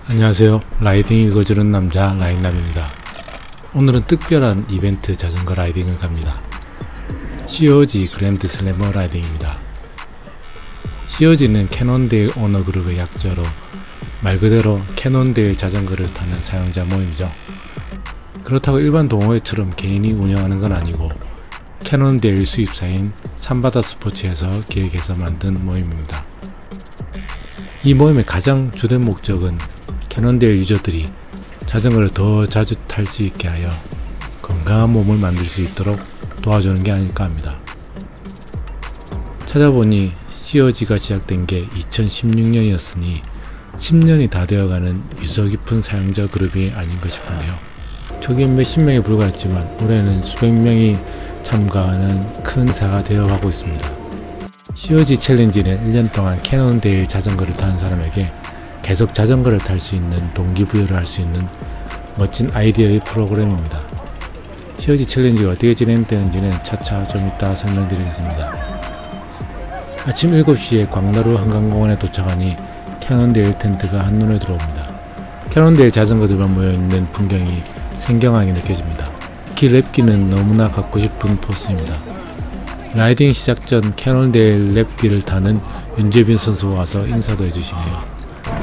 안녕하세요. 라이딩 읽어주는 남자 라인남입니다. 오늘은 특별한 이벤트 자전거 라이딩을 갑니다. COG 그랜드 슬래머 라이딩입니다. COG는 캐논데일 오너그룹의 약자로 말 그대로 캐논데일 자전거를 타는 사용자 모임이죠. 그렇다고 일반 동호회처럼 개인이 운영하는 건 아니고 캐논데일 수입사인 삼바다 스포츠에서 기획해서 만든 모임입니다. 이 모임의 가장 주된 목적은 캐논데일 유저들이 자전거를 더 자주 탈 수 있게 하여 건강한 몸을 만들 수 있도록 도와주는 게 아닐까 합니다. 찾아보니 COG가 시작된 게 2016년이었으니 10년이 다 되어가는 유서 깊은 사용자 그룹이 아닌가 싶은데요. 초기엔 몇십 명에 불과했지만 올해는 수백 명이 참가하는 큰 행사가 되어가고 있습니다. COG 챌린지는 1년 동안 캐논데일 자전거를 타는 사람에게 계속 자전거를 탈 수 있는 동기부여를 할 수 있는 멋진 아이디어의 프로그램입니다. COG 챌린지가 어떻게 진행되는지는 차차 좀 이따 설명드리겠습니다. 아침 7시에 광나루 한강공원에 도착하니 캐논데일 텐트가 한눈에 들어옵니다. 캐논데일 자전거들만 모여있는 풍경이 생경하게 느껴집니다. 특히 랩기는 너무나 갖고 싶은 포스입니다. 라이딩 시작 전 캐논데일 랩기를 타는 윤재빈 선수가 와서 인사도 해주시네요.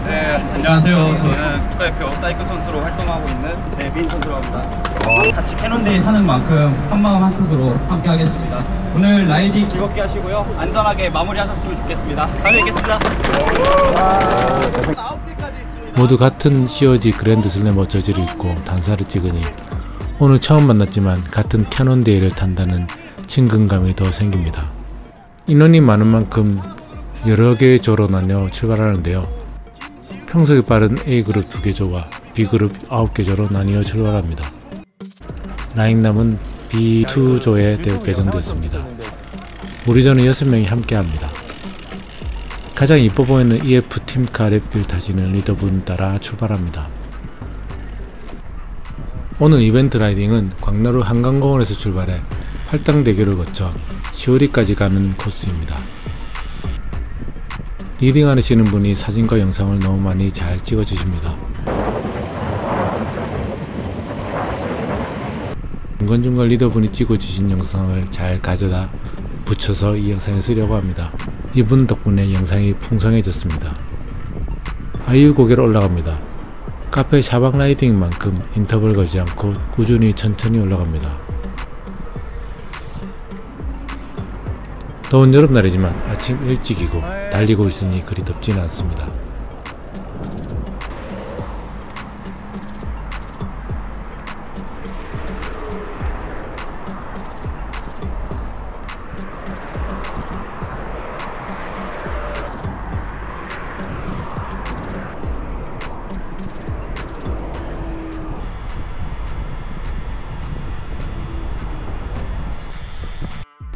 네, 안녕하세요. 저는 국가대표 사이클 선수로 활동하고 있는 재빈 선수라고 합니다. 같이 캐논데일 타는 만큼 한마음 한뜻으로 함께 하겠습니다. 오늘 라이딩 즐겁게 하시고요. 안전하게 마무리하셨으면 좋겠습니다. 다음에 뵙겠습니다. 모두 같은 COG 그랜드 슬래머 저지를 입고 단사를 찍으니 오늘 처음 만났지만 같은 캐논데일을 탄다는 친근감이 더 생깁니다. 인원이 많은 만큼 여러 개의 조로 나뉘어 출발하는데요. 평속이 빠른 A그룹 2개 조와 B그룹 9개 조로 나뉘어 출발합니다. 라인남은 B2조에 배정되었습니다. 우리 조는 6명이 함께합니다. 가장 이뻐 보이는 EF 팀카 랩길 타시는 리더분 따라 출발합니다. 오늘 이벤트 라이딩은 광나루 한강공원에서 출발해 팔당대교를 거쳐 시오리까지 가는 코스입니다. 리딩하시는 분이 사진과 영상을 너무 많이 잘 찍어주십니다. 중간중간 리더분이 찍어주신 영상을 잘 가져다 붙여서 이 영상에 쓰려고 합니다. 이분 덕분에 영상이 풍성해졌습니다. 아이유 고개로 올라갑니다. 카페 샤방 라이딩인 만큼 인터벌 걸지 않고 꾸준히 천천히 올라갑니다. 더운 여름날이지만 아침 일찍이고 달리고 있으니 그리 덥지는 않습니다.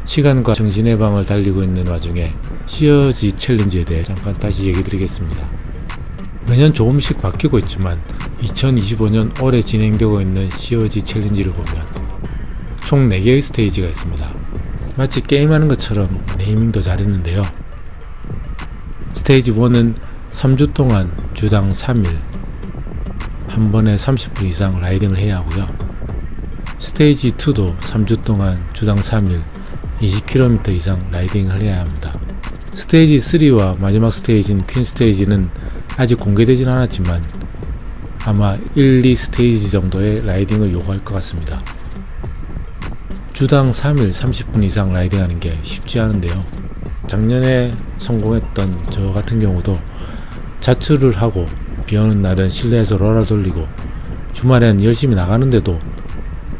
시간과 정신의 방을 달리고 있는 와중에 COG 챌린지에 대해 잠깐 다시 얘기 드리겠습니다. 매년 조금씩 바뀌고 있지만 2025년 올해 진행되고 있는 COG 챌린지를 보면 총 4개의 스테이지가 있습니다. 마치 게임하는 것처럼 네이밍도 잘했는데요. 스테이지 1은 3주 동안 주당 3일 한 번에 30분 이상 라이딩을 해야 하고요. 스테이지 2도 3주 동안 주당 3일 20km 이상 라이딩을 해야 합니다. 스테이지 3와 마지막 스테이지인 퀸 스테이지는 아직 공개되진 않았지만 아마 1, 2스테이지 정도의 라이딩을 요구할 것 같습니다. 주당 3일 30분 이상 라이딩하는 게 쉽지 않은데요. 작년에 성공했던 저 같은 경우도 자투를 하고 비오는 날은 실내에서 롤러 돌리고 주말엔 열심히 나가는데도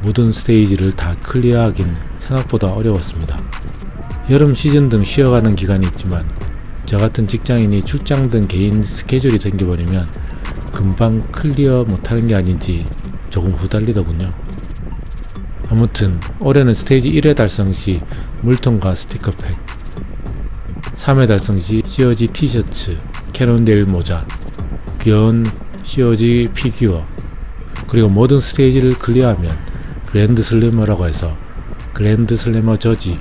모든 스테이지를 다 클리어하긴 생각보다 어려웠습니다. 여름 시즌 등 쉬어가는 기간이 있지만 저 같은 직장인이 출장 등 개인 스케줄이 생겨버리면 금방 클리어 못하는 게 아닌지 조금 후달리더군요. 아무튼 올해는 스테이지 1회 달성 시 물통과 스티커팩, 3회 달성 시 COG 티셔츠, 캐논데일 모자, 귀여운 COG 피규어, 그리고 모든 스테이지를 클리어하면 그랜드 슬래머라고 해서 그랜드 슬래머 저지,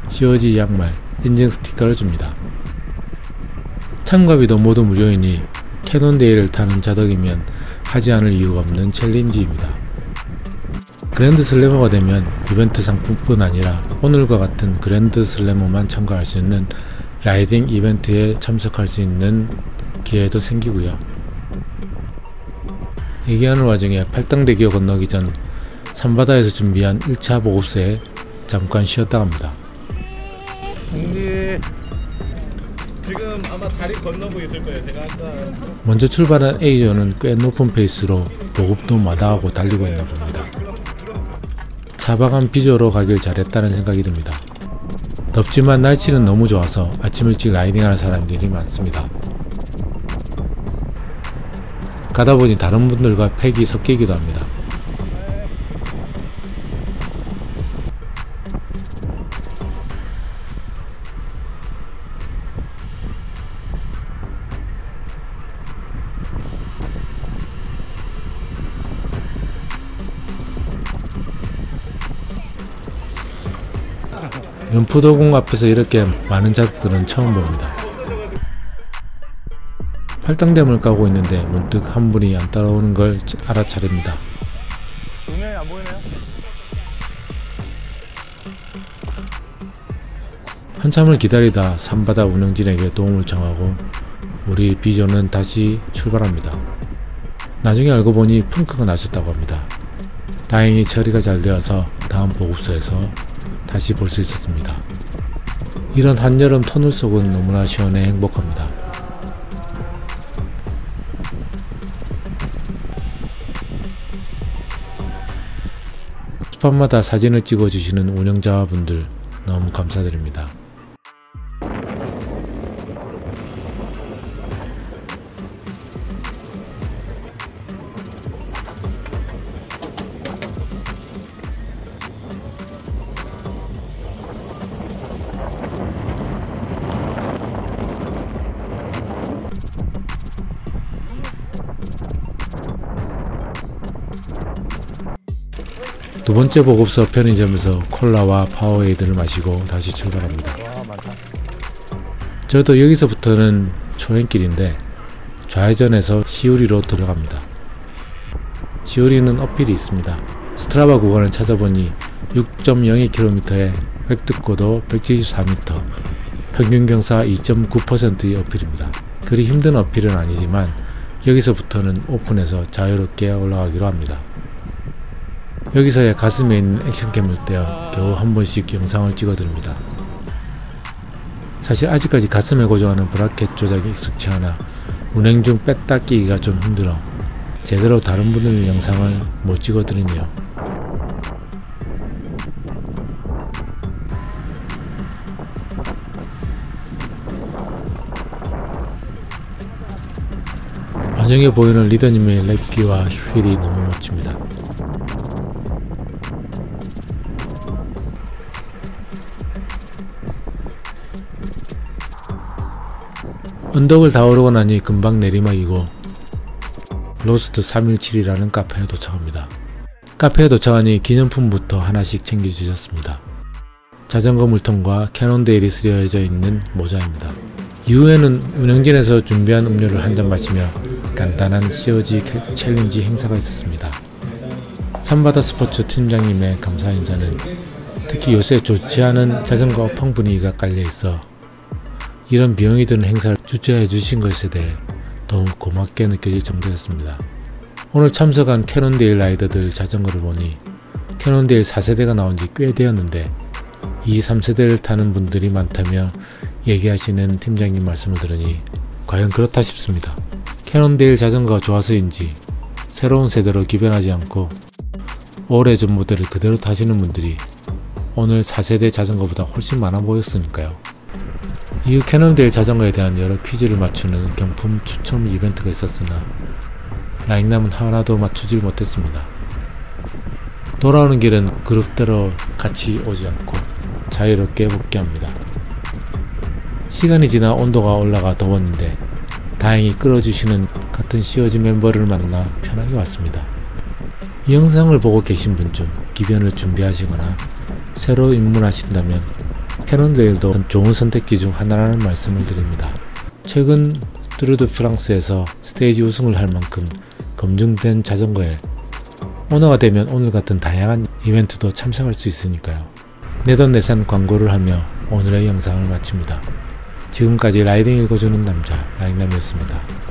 COG 양말, 인증 스티커를 줍니다. 참가비도 모두 무료이니 캐논데일을 타는 자덕이면 하지 않을 이유가 없는 챌린지입니다. 그랜드 슬래머가 되면 이벤트 상품뿐 아니라 오늘과 같은 그랜드 슬래머만 참가할 수 있는 라이딩 이벤트에 참석할 수 있는 기회도 생기고요. 얘기하는 와중에 팔당대교 건너기 전 산바다에서 준비한 1차 보급소에 잠깐 쉬었다 갑니다. 형님 지금 아마 다리 건너고 있을 거예요. 제가 아까 먼저 출발한 A조는 꽤 높은 페이스로 보급도 마다하고 달리고 있나 봅니다. 차박한 B조로 가길 잘했다는 생각이 듭니다. 덥지만 날씨는 너무 좋아서 아침 일찍 라이딩하는 사람들이 많습니다. 가다보니 다른 분들과 팩이 섞이기도 합니다. 연푸도공 앞에서 이렇게 많은 자석들은 처음 봅니다. 팔당댐을 까고 있는데 문득 한 분이 안 따라오는 걸 알아차립니다. 분명히 안 보이네요. 한참을 기다리다 산바다 운영진에게 도움을 청하고 우리 B조는 다시 출발합니다. 나중에 알고 보니 펑크가 나셨다고 합니다. 다행히 처리가 잘 되어서 다음 보급소에서 다시 볼 수 있었습니다. 이런 한여름 터널 속은 너무나 시원해 행복합니다. 스팟마다 사진을 찍어주시는 운영자분들 너무 감사드립니다. 두 번째 보급소 편의점에서 콜라와 파워에이드를 마시고 다시 출발합니다. 저도 여기서부터는 초행길인데 좌회전해서 시우리로 들어갑니다. 시우리는 어필이 있습니다. 스트라바 구간을 찾아보니 6.02km에 획득고도 174m, 평균경사 2.9%의 어필입니다. 그리 힘든 어필은 아니지만 여기서부터는 오픈해서 자유롭게 올라가기로 합니다. 여기서야 가슴에 있는 액션캠을 떼어 겨우 한 번씩 영상을 찍어드립니다. 사실 아직까지 가슴에 고정하는 브라켓 조작이 익숙치 않아 운행 중 뺐다 끼기가 좀 힘들어 제대로 다른 분들 영상을 못 찍어드리네요. 와중에 보이는 리더님의 랩기와 휠이 너무 멋집니다. 언덕을 다 오르고 나니 금방 내리막이고 로스트 317이라는 카페에 도착합니다. 카페에 도착하니 기념품부터 하나씩 챙겨주셨습니다. 자전거 물통과 캐논데일이 쓰여져 있는 모자입니다. 이후에는 운영진에서 준비한 음료를 한 잔 마시며 간단한 COG 챌린지 행사가 있었습니다. 산바다 스포츠 팀장님의 감사 인사는 특히 요새 좋지 않은 자전거 펑 분위기가 깔려 있어 이런 비용이 드는 행사를 주최해 주신 것에 대해 더욱 고맙게 느껴질 정도였습니다. 오늘 참석한 캐논데일 라이더들 자전거를 보니 캐논데일 4세대가 나온 지 꽤 되었는데 이 3세대를 타는 분들이 많다며 얘기하시는 팀장님 말씀을 들으니 과연 그렇다 싶습니다. 캐논데일 자전거가 좋아서인지 새로운 세대로 기변하지 않고 오래전 모델을 그대로 타시는 분들이 오늘 4세대 자전거보다 훨씬 많아 보였으니까요. 이후 캐논데일 자전거에 대한 여러 퀴즈를 맞추는 경품 추첨 이벤트가 있었으나 라인남은 하나도 맞추질 못했습니다. 돌아오는 길은 그룹대로 같이 오지 않고 자유롭게 복귀합니다. 시간이 지나 온도가 올라가 더웠는데 다행히 끌어주시는 같은 COG 멤버를 만나 편하게 왔습니다. 이 영상을 보고 계신 분 중 기변을 준비하시거나 새로 입문하신다면 캐논데일도 좋은 선택지 중 하나라는 말씀을 드립니다. 최근 투르 드 프랑스에서 스테이지 우승을 할 만큼 검증된 자전거에 오너가 되면 오늘 같은 다양한 이벤트도 참석할 수 있으니까요. 내돈내산 광고를 하며 오늘의 영상을 마칩니다. 지금까지 라이딩 읽어주는 남자 라이남이었습니다.